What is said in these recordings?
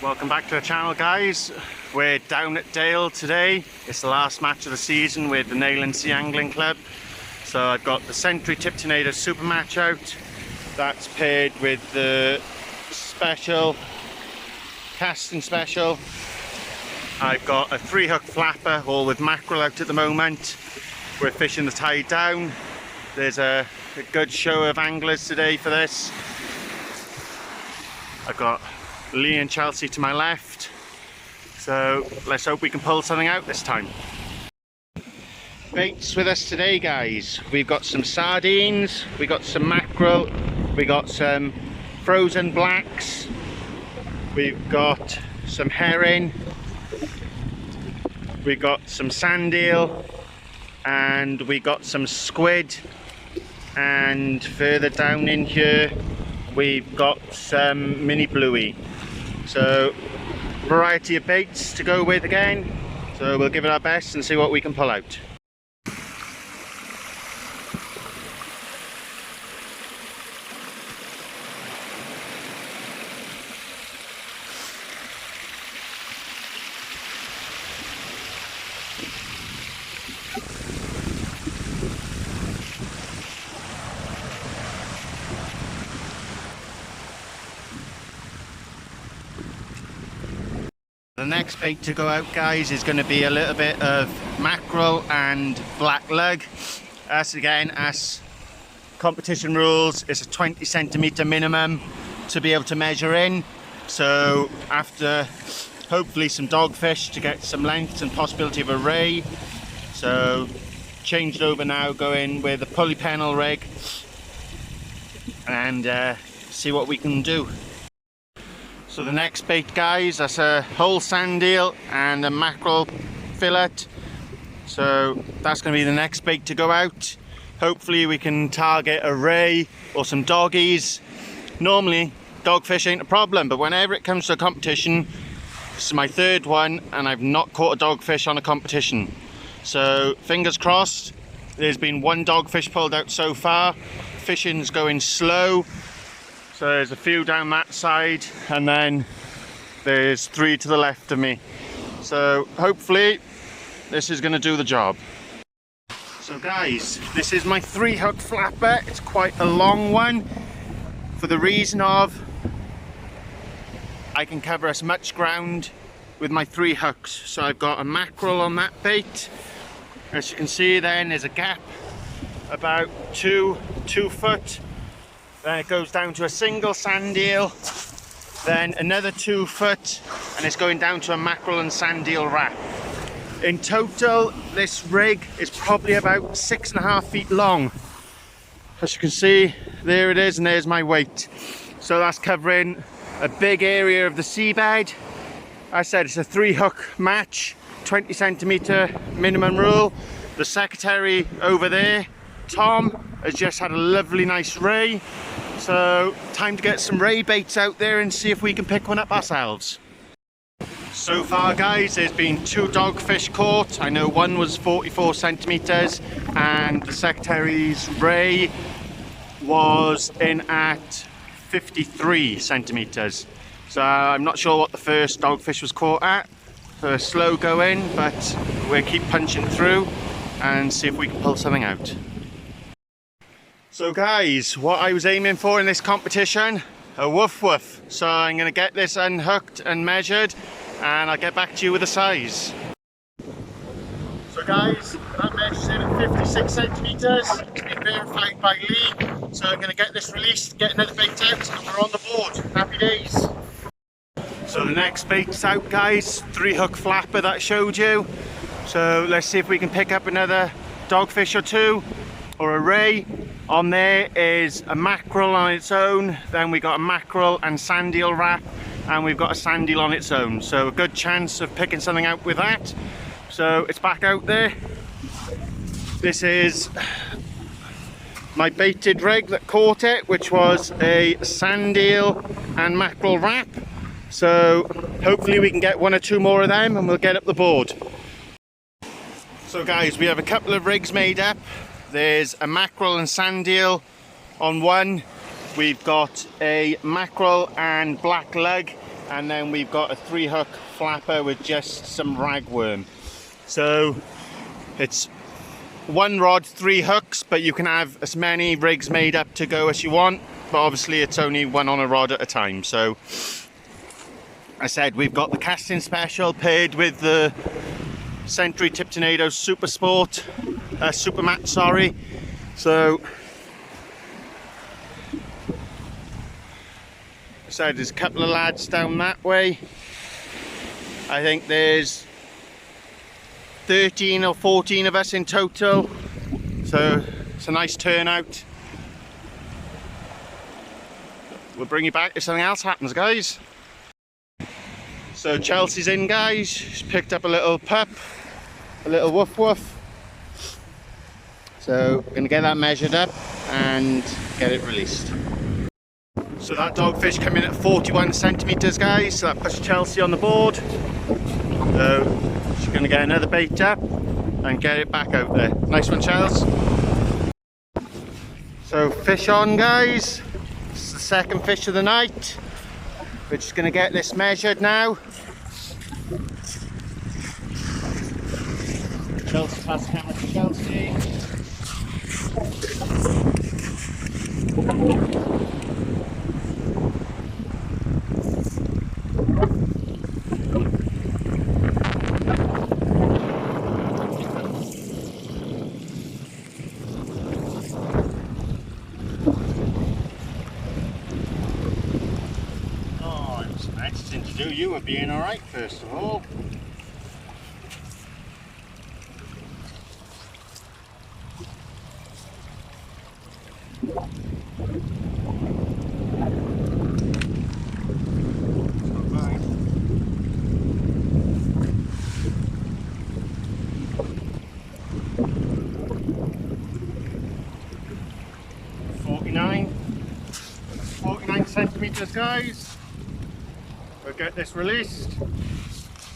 Welcome back to the channel, guys. We're down at Dale today. It's the last match of the season with the Neyland Sea Angling Club. So I've got the Century Tip Tornado Super Match out. That's paired with the special, casting special. I've got a 3-hook flapper, all with mackerel out at the moment. We're fishing the tide down. There's a good show of anglers today for this. I've got Lee and Chelsea to my left, so let's hope we can pull something out this time. Baits with us today, guys. We've got some sardines, we got some mackerel, we got some frozen blacks, we've got some herring, we got some sand eel, and we got some squid, and further down in here we've got some mini bluey. So variety of baits to go with again, so we'll give it our best and see what we can pull out. The next bait to go out, guys, is going to be a little bit of mackerel and black lug. As competition rules, it's a 20 centimetre minimum to be able to measure in. So after hopefully some dogfish to get some length and possibility of a ray. So changed over now, going with a pulley pennel rig and see what we can do. So the next bait, guys, that's a whole sand eel and a mackerel fillet. So that's going to be the next bait to go out. Hopefully we can target a ray or some doggies. Normally dogfish ain't a problem, but whenever it comes to a competition, this is my third one and I've not caught a dogfish on a competition. So fingers crossed. There's been one dogfish pulled out so far. Fishing's going slow. So there's a few down that side and then there's 3 to the left of me. So hopefully this is going to do the job. So guys, this is my 3-hook flapper. It's quite a long one for the reason of I can cover as much ground with my 3 hooks. So I've got a mackerel on that bait. As you can see, then there's a gap about 2 foot. Then it goes down to a single sand eel, then another 2 foot, and it's going down to a mackerel and sand eel wrap. In total, this rig is probably about 6.5 feet long. As you can see, there it is, and there's my weight. So that's covering a big area of the seabed. I said it's a 3-hook match, 20 centimetre minimum rule. The secretary over there, Tom, has just had a lovely nice ray. So time to get some ray baits out there and see if we can pick one up ourselves. So far, guys, there's been 2 dogfish caught. I know one was 44 centimetres and the secretary's ray was in at 53 centimetres. So I'm not sure what the first dogfish was caught at. So slow going, but we'll keep punching through and see if we can pull something out. So guys, what I was aiming for in this competition, a woof woof. So I'm going to get this unhooked and measured and I'll get back to you with the size. So guys, that measures in at 56 centimetres. It's been verified by Lee. So I'm going to get this released, get another bait out and we're on the board. Happy days. So the next bait's out, guys. 3-hook flapper that I showed you. So let's see if we can pick up another dogfish or 2 or a ray. On there is a mackerel on its own, then we got a mackerel and sand eel wrap, and we've got a sand eel on its own. So a good chance of picking something out with that. So it's back out there. This is my baited rig that caught it, which was a sand eel and mackerel wrap. So hopefully we can get 1 or 2 more of them and we'll get up the board. So guys, we have a couple of rigs made up. There's a mackerel and sand eel on one. We've got a mackerel and black lug and then we've got a 3-hook flapper with just some ragworm. So it's 1 rod, 3 hooks, but you can have as many rigs made up to go as you want, but obviously it's only 1 on a rod at a time. So I said we've got the casting special paired with the Century Tip Tornado Super Sport, Super Mat, sorry. So I said there's a couple of lads down that way. I think there's 13 or 14 of us in total, so it's a nice turnout. We'll bring you back if something else happens, guys. So Chelsea's in, guys. She's picked up a little pup, a little woof woof. So we're going to get that measured up and get it released. So that dogfish came in at 41 centimetres, guys, so that puts Chelsea on the board. So she's going to get another bait up and get it back out there. Nice one, Chels. So fish on, guys. This is the second fish of the night. We're just going to get this measured now. Chelsea, pass the camera to Chelsea. You were being alright first of all. Forty-nine centimetres, guys. We'll get this released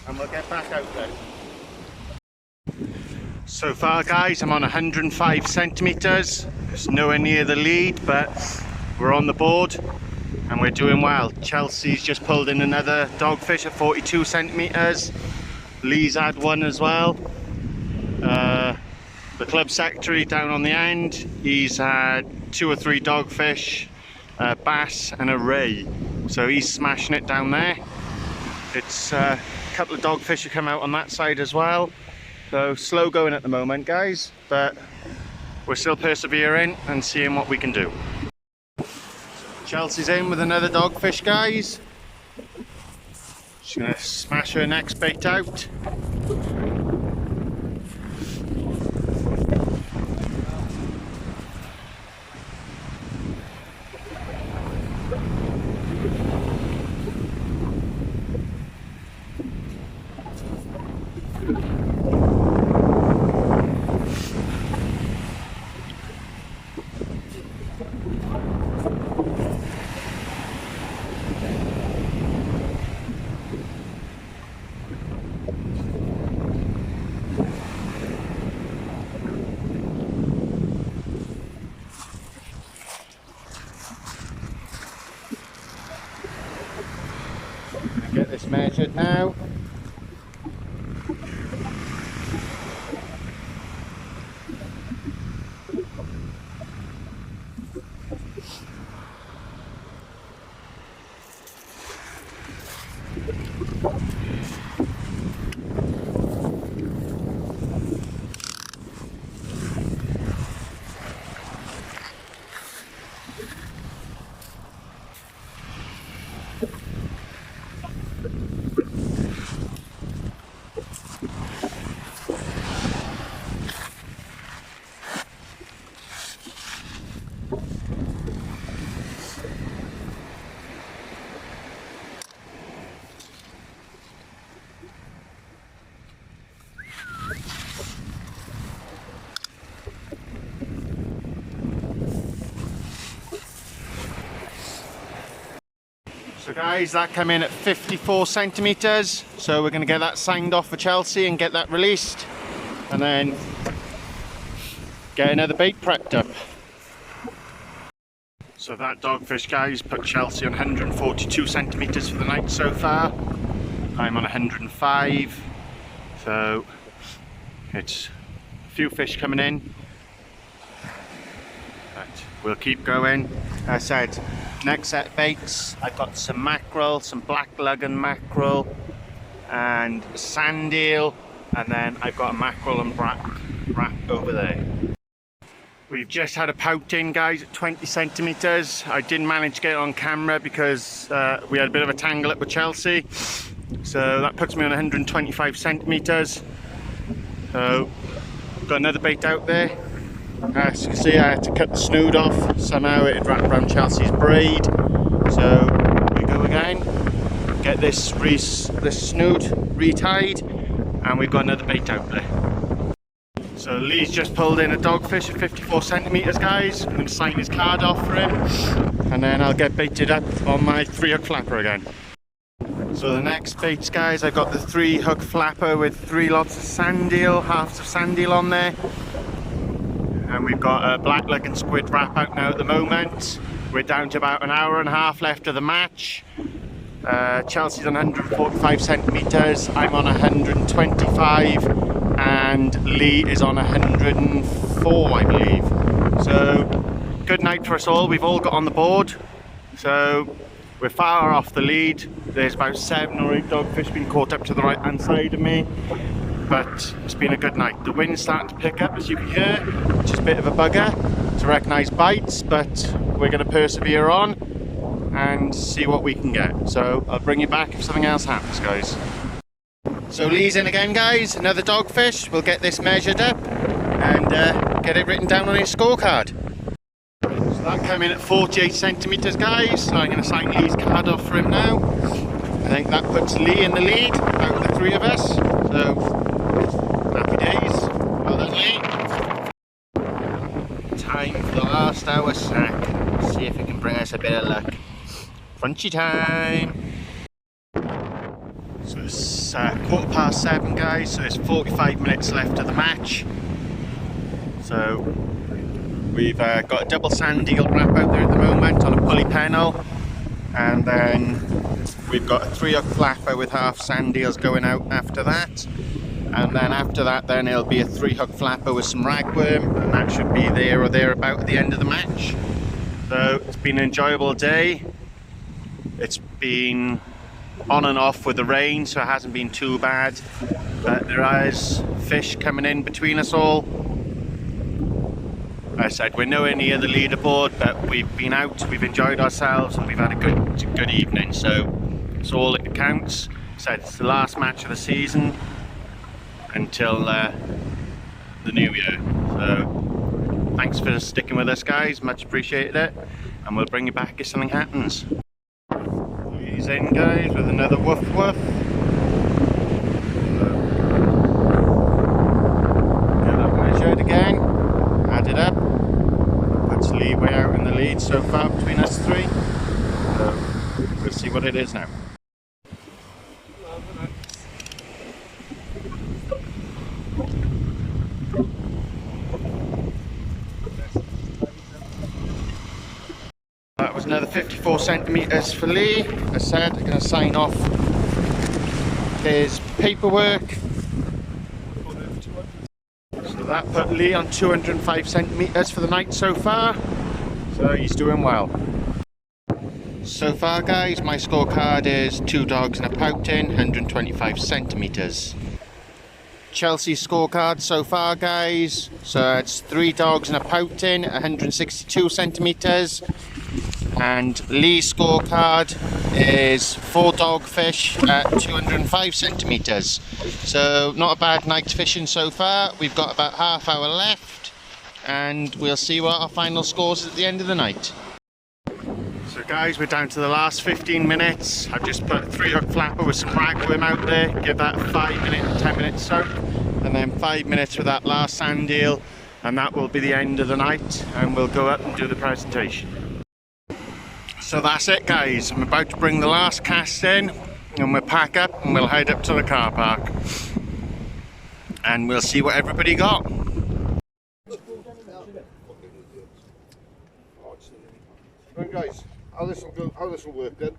and we'll get back out there. So far, guys, I'm on 105 centimetres. It's nowhere near the lead, but we're on the board and we're doing well. Chelsea's just pulled in another dogfish at 42 centimetres. Lee's had one as well. The club secretary down on the end, he's had 2 or 3 dogfish, a bass and a ray. So he's smashing it down there. It's a couple of dogfish have come out on that side as well. So slow going at the moment, guys, but we're still persevering and seeing what we can do. Chelsea's in with another dogfish, guys. She's going to smash her next bait out. Get this measured now. So guys, that came in at 54 centimetres, so we're going to get that signed off for Chelsea and get that released, and then get another bait prepped up. So that dogfish, guys, put Chelsea on 142 centimetres for the night so far. I'm on 105, so it's a few fish coming in, but we'll keep going. As I said, next set of baits, I've got some mackerel, some black lug and mackerel, and sand eel, and then I've got a mackerel and wrap over there. We've just had a pout in, guys, at 20 centimetres. I didn't manage to get it on camera because we had a bit of a tangle up with Chelsea. So that puts me on 125 centimetres. So, got another bait out there. As you can see, I had to cut the snood off. Somehow it had wrapped around Chelsea's braid. So, we go again. Get this snood retied. And we've got another bait out there. So Lee's just pulled in a dogfish at 54 centimetres, guys. I'm going to sign his card off for him, and then I'll get baited up on my 3-hook flapper again. So the next baits, guys, I've got the 3-hook flapper with 3 lots of sand eel, halves of sand eel on there. And we've got a black lug and squid wrap out now at the moment. We're down to about an hour and a half left of the match. Chelsea's on 145 centimetres, I'm on 125. And Lee is on 104, I believe. So, good night for us all. We've all got on the board. So, we're far off the lead. There's about 7 or 8 dogfish being caught up to the right hand side of me. But it's been a good night. The wind's starting to pick up, as you can hear, which is a bit of a bugger to recognise bites, but we're going to persevere on and see what we can get. So, I'll bring you back if something else happens, guys. So Lee's in again, guys, another dogfish. We'll get this measured up and get it written down on his scorecard. So that came in at 48 centimetres, guys, so I'm going to sign Lee's card off for him now. I think that puts Lee in the lead out of the 3 of us, so happy days. Well done, Lee. Time for the last hour snack. See if it can bring us a bit of luck. Crunchy time! So it's 7:15, guys, so there's 45 minutes left of the match. So we've got a double sand eel wrap out there at the moment on a pulley pennel, and then we've got a 3-hook flapper with half sand eels going out after that, and then after that then it'll be a 3-hook flapper with some ragworm, and that should be there or thereabout at the end of the match. So it's been an enjoyable day. It's been on and off with the rain, so it hasn't been too bad, but there is fish coming in between us all. Like I said, we're nowhere near the leaderboard, but we've been out, we've enjoyed ourselves, and we've had a good evening, so it's all that counts. Like I said, it's the last match of the season until the new year. So thanks for sticking with us, guys, much appreciated it, and we'll bring you back if something happens. He's in, guys, with another woof woof. Get that measured again, add it up. Puts Lee way out in the lead so far between us 3. So we'll see what it is now. That was another 54 centimetres for Lee. As I said, I'm going to sign off his paperwork. So that put Lee on 205 centimetres for the night so far. So he's doing well. So far, guys, my scorecard is 2 dogs and a pouting, 125 centimetres. Chelsea's scorecard so far, guys, so it's 3 dogs and a pouting, 162 centimetres. And Lee's scorecard is 4 dogfish at 205 centimetres. So not a bad night's fishing so far. We've got about half hour left, and we'll see what our final scores is at the end of the night. So guys, we're down to the last 15 minutes. I've just put a 3-hook flapper with some ragworm out there. Give that a 5-minute, 10-minute soak, and then 5 minutes with that last sand eel, and that will be the end of the night, and we'll go up and do the presentation. So that's it, guys. I'm about to bring the last cast in, and we'll pack up and we'll head up to the car park, and we'll see what everybody got. Right guys, how this will work then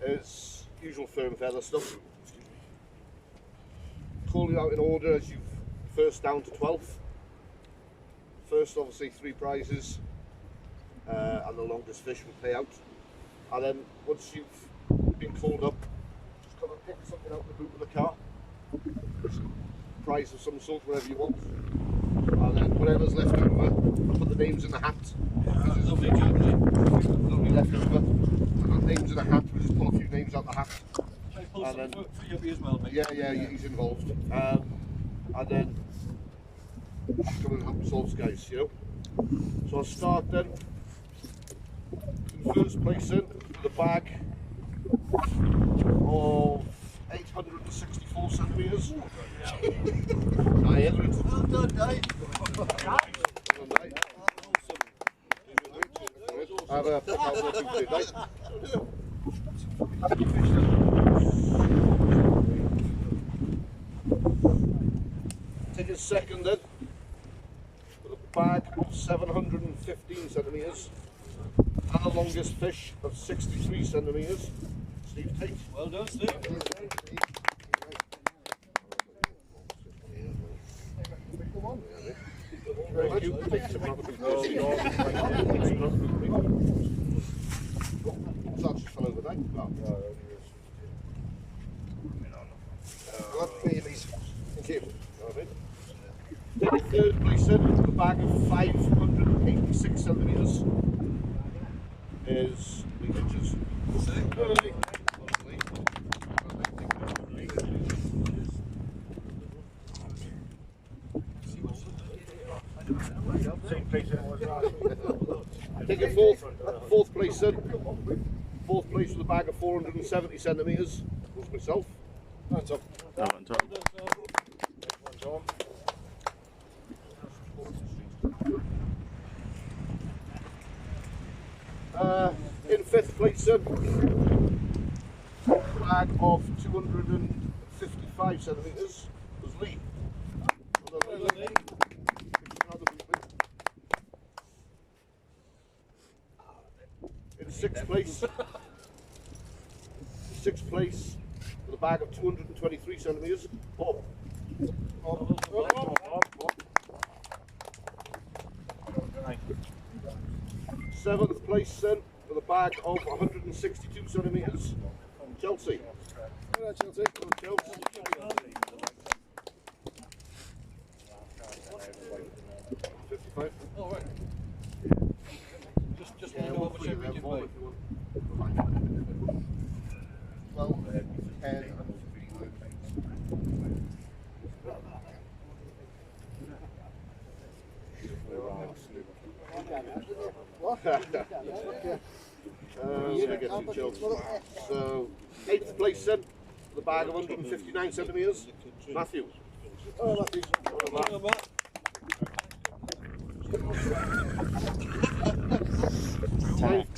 is usual firm feather stuff. Call you out in order as you've first down to 12th. First obviously 3 prizes and the longest fish will pay out. And then once you've been called up, just come and pick something out of the boot of the car. Prize of some sort, whatever you want. And then whatever's left over, put the names in the hat. Lovely left over. And the names in the hat, we'll just pull a few names out the hat. And then, for you as well, mate. yeah, he's involved. And then just come and help yourselves, guys, you know. So I'll start then. In first place in with a bag of 864 centimetres. Well done, Dave. Take a second then with a bag of 715 centimetres and the longest fish of 63 centimetres. Steve Tate. Well done, Steve. Thank you. Take some out of the That's just fell over there. Thank you. Take third place in with a bag of 586 centimetres is Lee Hitches. Take a fourth place in. Fourth place with a bag of 470 centimetres was myself. That's up. In fifth place in, a bag of 255 centimetres was Lee. In sixth place with a bag of 223 centimetres, Bob. Seventh place then with a bag of 162 centimetres, Chelsea. Hello, Chelsea. Hello, Chelsea. 55. All right. Just Yeah, wonder what much every did weigh. 12, 10, and 3. So, 8th place then, the bag of 159 centimetres, Matthew. Oh, Matthew. Well, Matt. Ninth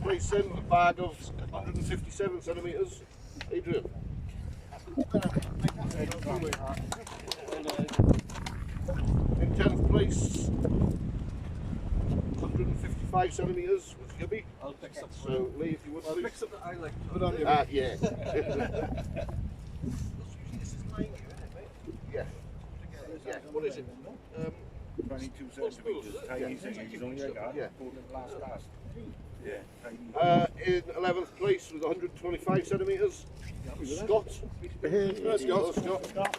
place in, a bag of 157 centimetres, Adrian. In 10th place, 155 centimetres was Gibby. I'll pick some. So, Lee, if you would please. Pick some that I like. Yeah. Yeah. Yeah, what is it? 22 centimetres, tiny thing, you only got Yeah. last. Yeah, tiny. In 11th place with 125 centimetres, Scott. Let's go, Scott.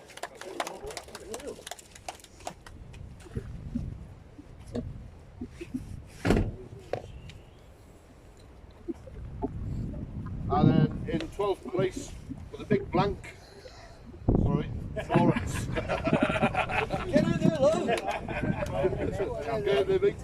And then in 12th place with a big blank, sorry, Florence. Get in there, love. Get in there, mate.